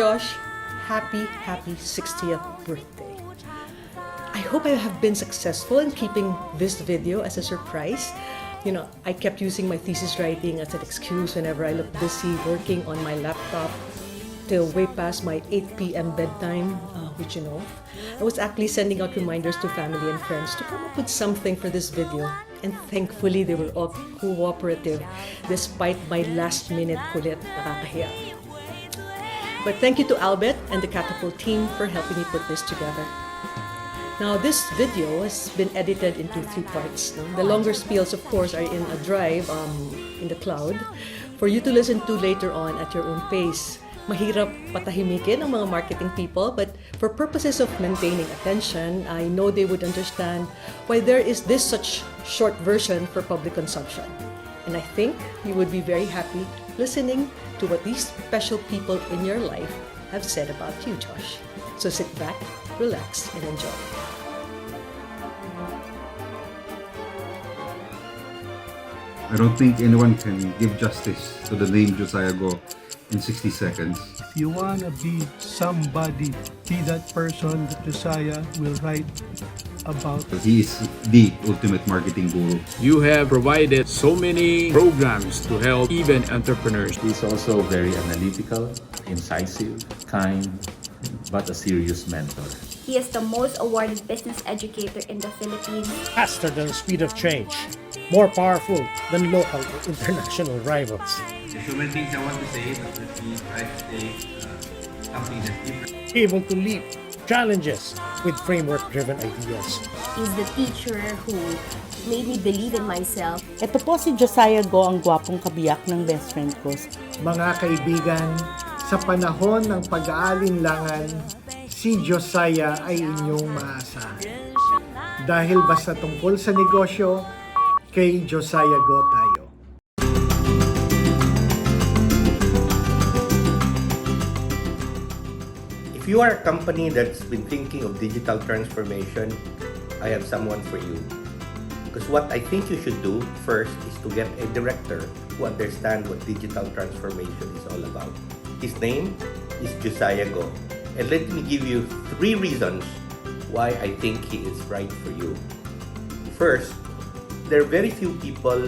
Josh, happy 60th birthday. I hope I have been successful in keeping this video as a surprise. You know, I kept using my thesis writing as an excuse whenever I look busy working on my laptop till way past my 8 p.m. bedtime, which you know. I was actually sending out reminders to family and friends to come up with something for this video. And thankfully, they were all cooperative despite my last-minute kulit. Nakakahiya. But thank you to Albert and the Catapult team for helping me put this together. Now, this video has been edited into 3 parts. No? The longer spiels, of course, are in a drive in the cloud for you to listen to later on at your own pace. Mahirap patahimikin ang mga marketing people, but for purposes of maintaining attention, I know they would understand why there is this such short version for public consumption. And I think you would be very happy listening to what these special people in your life have said about you, Josh. So sit back, relax, and enjoy. I don't think anyone can give justice to the name Josiah-Go in 60 seconds. If you want to be somebody, be that person that Josiah will write about. He is the ultimate marketing guru. You have provided so many programs to help even entrepreneurs. He's also very analytical, incisive, kind, but a serious mentor. He is the most awarded business educator in the Philippines. Faster than the speed of change, more powerful than local or international rivals. There's so many things I want to say, but let me try to say something that's different. Able to leap challenges with framework-driven ideas. He's the teacher who made me believe in myself. Ito po si Josiah-Go, ang gwapong kabiyak ng best friend ko. Mga kaibigan, sa panahon ng pag-aalinlangan, si Josiah ay inyong maasahan. Dahil basta tungkol sa negosyo, kay Josiah-Go tayo. If you are a company that's been thinking of digital transformation, I have someone for you. Because what I think you should do first is to get a director who understands what digital transformation is all about. His name is Josiah-Go. And let me give you 3 reasons why I think he is right for you. First, there are very few people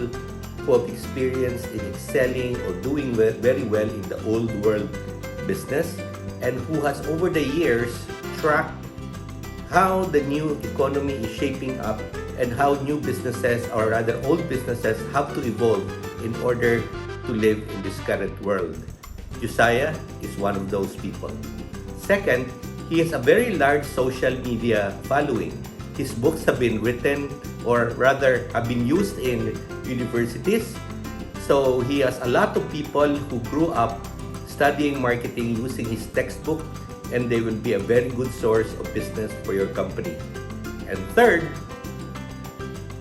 who have experience in excelling or doing very well in the old world business and who has over the years tracked how the new economy is shaping up and how new businesses, or rather old businesses, have to evolve in order to live in this current world. Josiah is one of those people. Second, he has a very large social media following. His books have been written, or rather have been used in universities. So he has a lot of people who grew up studying marketing using his textbook, and they will be a very good source of business for your company. And third,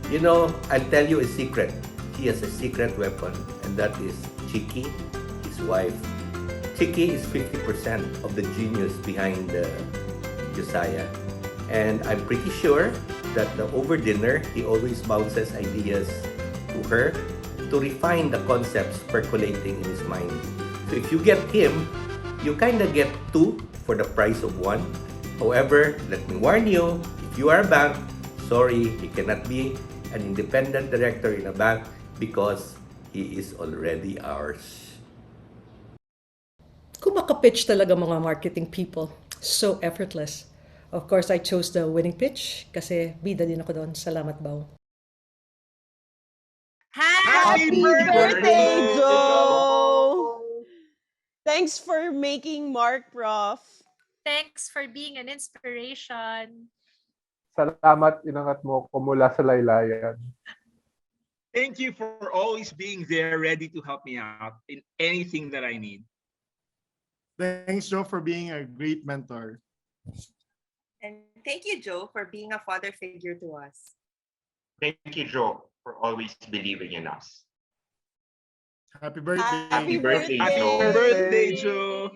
you know, I'll tell you a secret. He has a secret weapon, and that is Chiqui, his wife. Chiqui is 50% of the genius behind Josiah. And I'm pretty sure that over dinner, he always bounces ideas to her to refine the concepts percolating in his mind. So if you get him, you kind of get 2 for the price of 1. However, let me warn you, if you are a bank, sorry, he cannot be an independent director in a bank because he is already ours. Kumakapitch talaga mga marketing people. So effortless. Of course, I chose the winning pitch kasi bida din ako doon. Salamat, Bao. Happy birthday, Joe! Thanks for making Markprof. Thanks for being an inspiration. Salamat, inangat mo ko mula sa laylayan. Thank you for always being there, ready to help me out in anything that I need. Thanks, Joe, for being a great mentor. And thank you, Joe, for being a father figure to us. Thank you, Joe, for always believing in us. Happy birthday. Happy birthday, Joe. Happy birthday, Joe.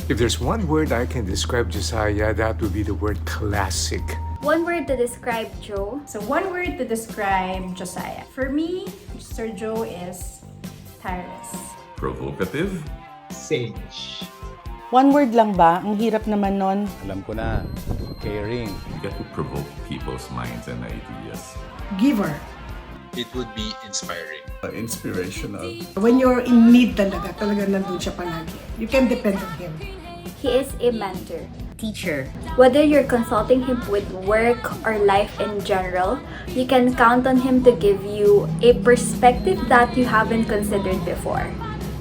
If there's one word I can describe Josiah, that would be the word classic. One word to describe Joe. So one word to describe Josiah. For me, Sir Joe is Tireless. Provocative. Sage. One word lang ba? Ang hirap naman nun. Alam ko na. Caring. You get to provoke people's minds and ideas. Giver. It would be inspiring. Inspirational. When you're in need talaga nandun siya palagi. You can depend on him. He is a mentor. Teacher. Whether you're consulting him with work or life in general, you can count on him to give you a perspective that you haven't considered before.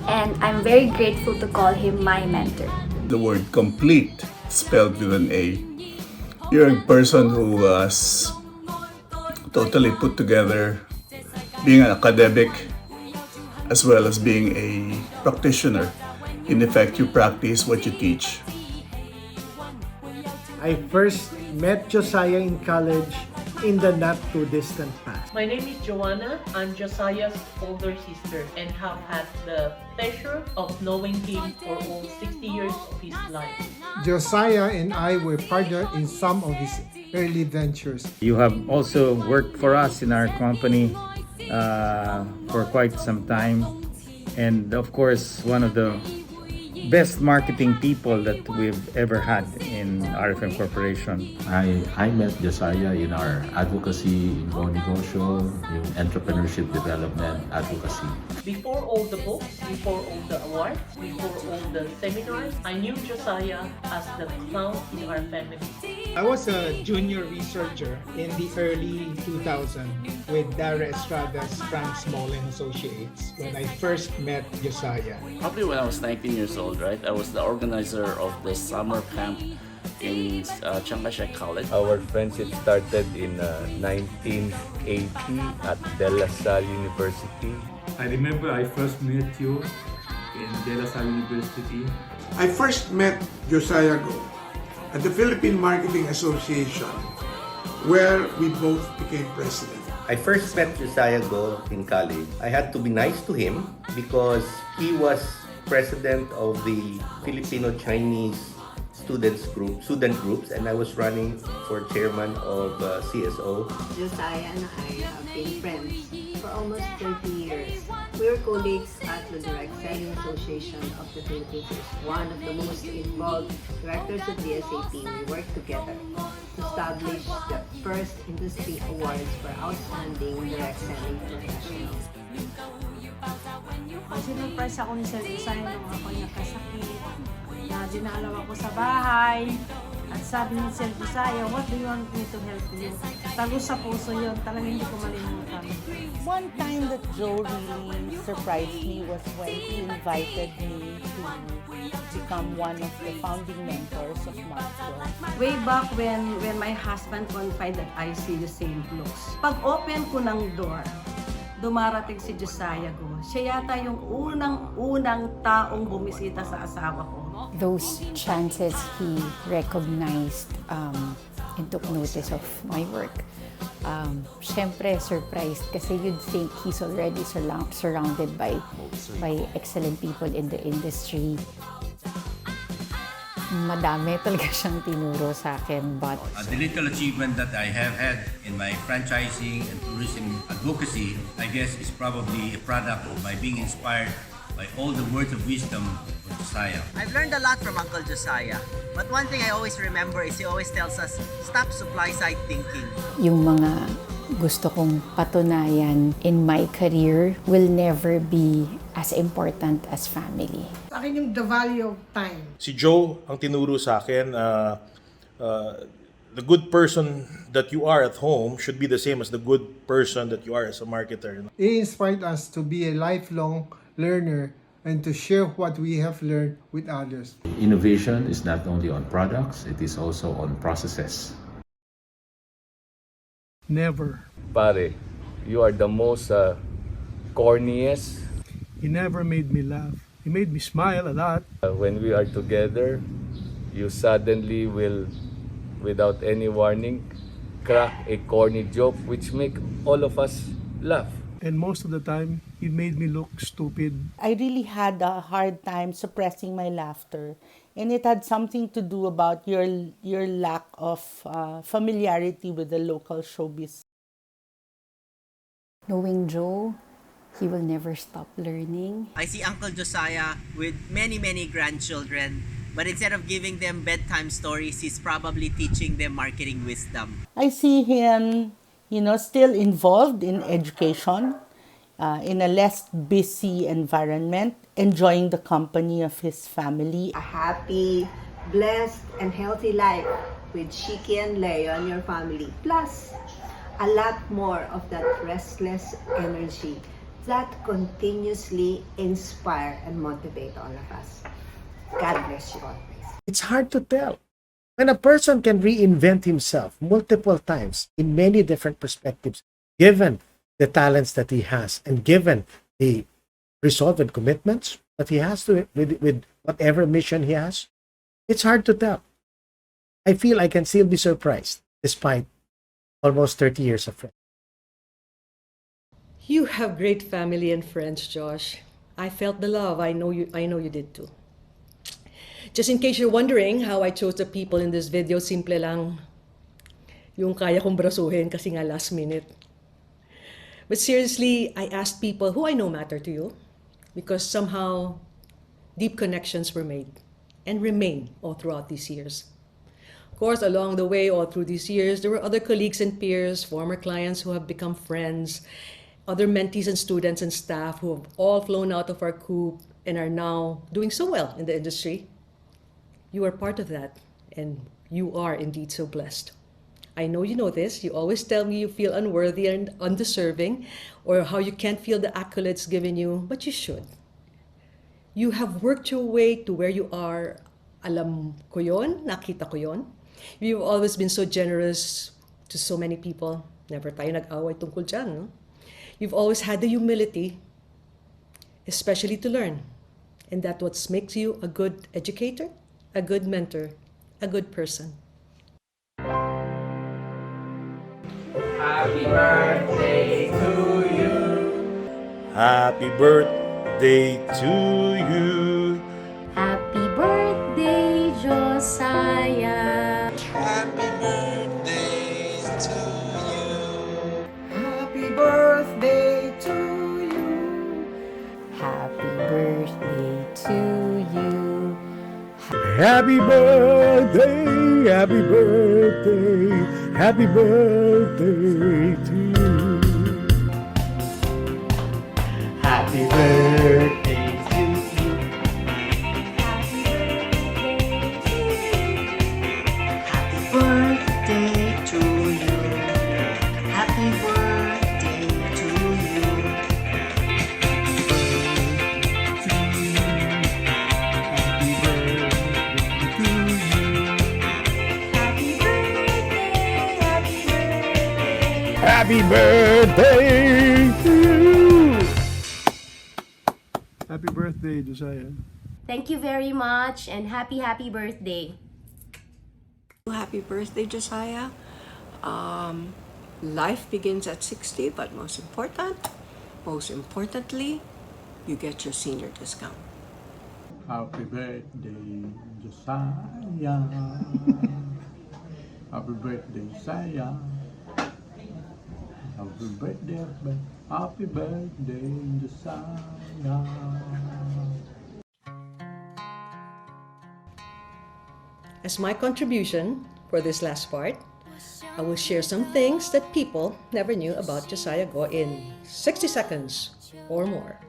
And I'm very grateful to call him my mentor. The word complete, spelled with an A. You're a person who was totally put together, being an academic as well as being a practitioner. In effect, you practice what you teach. I first met Josiah in college in the not too distant past. My name is Joanna. I'm Josiah's older sister and have had the pleasure of knowing him for all 60 years of his life. Josiah and I were partnered in some of his early ventures. You have also worked for us in our company for quite some time, and of course one of the best marketing people that we've ever had in RFM Corporation. I met Josiah in our advocacy, in Go Negosyo, in entrepreneurship development advocacy. Before all the books, before all the awards, before all the seminars, I knew Josiah as the clown in our family. I was a junior researcher in the early 2000s with Dara Estrada's Frank Small and Associates when I first met Josiah. Probably when I was 19 years old, right? I was the organizer of the summer camp in Chiang College. Our friendship started in 1980 at De La Salle University. I remember I first met you in De La Salle University. I first met Josiah Go at the Philippine Marketing Association, where we both became president. I first met Josiah Go in college. I had to be nice to him because he was president of the Filipino-Chinese student groups, and I was running for chairman of CSO. Josiah and I have been friends for almost 30 years. We were colleagues at the Direct Selling Association of the Philippines. One of the most involved directors of the SAP, we worked together to establish the first industry awards for outstanding direct selling professionals. Sinurprise ako ni Sir Josiah nung ako nakasakit, na dinalaw ako sa bahay, at sabi ni Sir Josiah, what do you want me to help you? Tagus sa puso yun, talagang hindi ko malimutan. One time that Joe really surprised me was when he invited me to become one of the founding mentors of Markprofers. Way back when my husband confided that I see the same looks. Pag open ko ng door, dumarating si Josiah Go. Siya yata yung unang taong bumisita sa asawa ko. Those chances he recognized and took notice of my work. Syempre surprised kasi you'd think he's already surrounded by excellent people in the industry. Madami talaga siyang tinuro sa akin, but the little achievement that I have had in my franchising and tourism advocacy, I guess, is probably a product of my being inspired by all the words of wisdom of Josiah. I've learned a lot from Uncle Josiah, but one thing I always remember is he always tells us, stop supply side thinking. yung mga gusto kong patunayan in my career will never be as important as family. Sa akin yung the value of time. Si Joe ang tinuro sa akin, the good person that you are at home should be the same as the good person that you are as a marketer. He inspired us to be a lifelong learner and to share what we have learned with others. Innovation is not only on products, it is also on processes. Never. Pare, you are the most corniest. He never made me laugh. He made me smile a lot. When we are together, you suddenly will, without any warning, crack a corny joke which make all of us laugh. And most of the time, he made me look stupid. I really had a hard time suppressing my laughter. And it had something to do about your lack of familiarity with the local showbiz. Knowing Joe, He will never stop learning. I see Uncle Josiah with many grandchildren, but instead of giving them bedtime stories, he's probably teaching them marketing wisdom. I see him, still involved in education, in a less busy environment, enjoying the company of his family. A happy, blessed, and healthy life with Chiqui and Leon, your family. Plus, a lot more of that restless energy that continuously inspire and motivate all of us. God bless you always. It's hard to tell. When a person can reinvent himself multiple times in many different perspectives, given the talents that he has and given the resolve and commitments that he has to it with whatever mission he has, it's hard to tell. I feel I can still be surprised despite almost 30 years of friendship. You have great family and friends, Josh. I felt the love. I know you did too. Just in case you're wondering how I chose the people in this video, simple lang yung kaya kong brasuhin kasi nga last minute. But seriously, I asked people who I know matter to you because somehow deep connections were made and remain all throughout these years. Of course, along the way, all through these years, there were other colleagues and peers, former clients who have become friends, other mentees and students and staff who have all flown out of our coop and are now doing so well in the industry. You are part of that, and you are indeed so blessed. I know you know this. You always tell me you feel unworthy and undeserving, or how you can't feel the accolades given you, but you should. You have worked your way to where you are. Alam ko yon, nakita ko yon. You've always been so generous to so many people. Never tayo nag-away tungkol dyan, no? You've always had the humility, especially to learn. And that's what makes you a good educator, a good mentor, a good person. Happy birthday to you. Happy birthday to you. Happy birthday, Josiah. Happy birthday to you. Happy birthday to you. Happy birthday to you. Happy birthday, happy birthday, happy birthday to you. Happy birthday to you. Happy birthday to you. Happy birthday to you. Happy birthday to you. Happy birthday, Josiah. Thank you very much and happy birthday. Happy birthday, Josiah. Life begins at 60, but most importantly, you get your senior discount. Happy birthday, Josiah. Happy birthday, Josiah. Happy birthday, Josiah. As my contribution for this last part, I will share some things that people never knew about Josiah-Go in 60 seconds or more.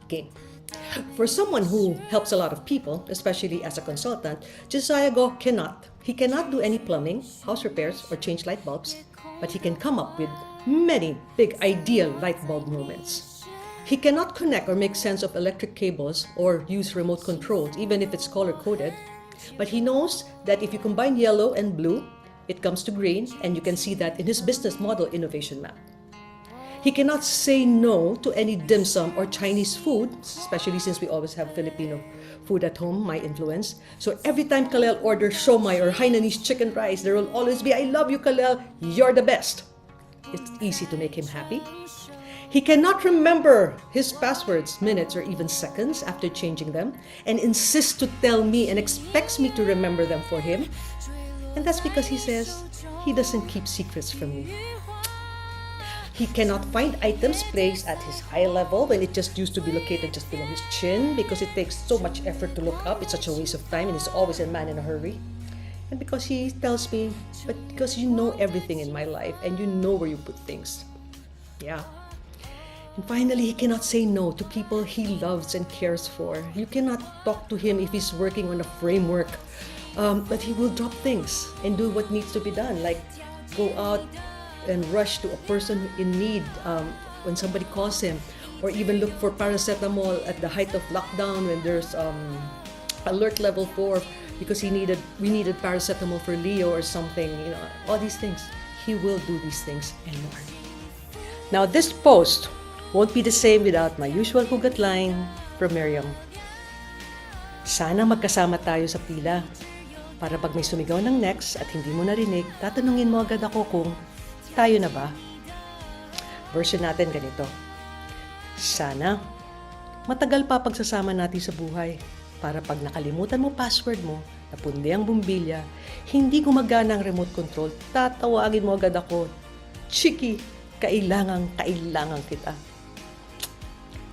Okay. For someone who helps a lot of people, especially as a consultant, Josiah-Go cannot do any plumbing, house repairs, or change light bulbs, but he can come up with many big ideal light bulb moments. He cannot connect or make sense of electric cables or use remote controls, even if it's color-coded, but he knows that if you combine yellow and blue, it comes to green, and you can see that in his business model innovation map. He cannot say no to any dim sum or Chinese food, especially since we always have Filipino food at home, my influence. So every time Kalel orders shomai or Hainanese chicken rice, there will always be, "I love you, Kalel, you're the best." It's easy to make him happy. He cannot remember his passwords, minutes, or even seconds after changing them, and insists to tell me and expects me to remember them for him. And that's because he says he doesn't keep secrets from me. He cannot find items placed at his eye level when it just used to be located just below his chin because it takes so much effort to look up. It's such a waste of time and he's always a man in a hurry. And because he tells me, but because you know everything in my life and you know where you put things. Yeah. And finally, he cannot say no to people he loves and cares for. You cannot talk to him if he's working on a framework, but he will drop things and do what needs to be done, like go out and rush to a person in need when somebody calls him, or even look for paracetamol at the height of lockdown when there's alert level 4 because we needed paracetamol for Leo or something. You know, all these things. He will do these things and more. Now this post won't be the same without my usual hugot line from Miriam. Sana magkasama tayo sa pila para pag may sumigaw ng next at hindi mo narinig, tatanungin mo agad ako kung tayo na ba? Version natin ganito. Sana matagal pa pagsasama natin sa buhay para pag nakalimutan mo password mo, napundi ang bumbilya, hindi gumagana ang remote control, tatawagin mo agad ako, Chiqui, kailangan kita.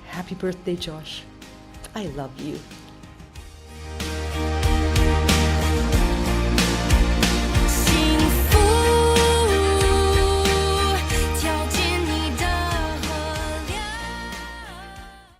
Happy birthday, Josh. I love you.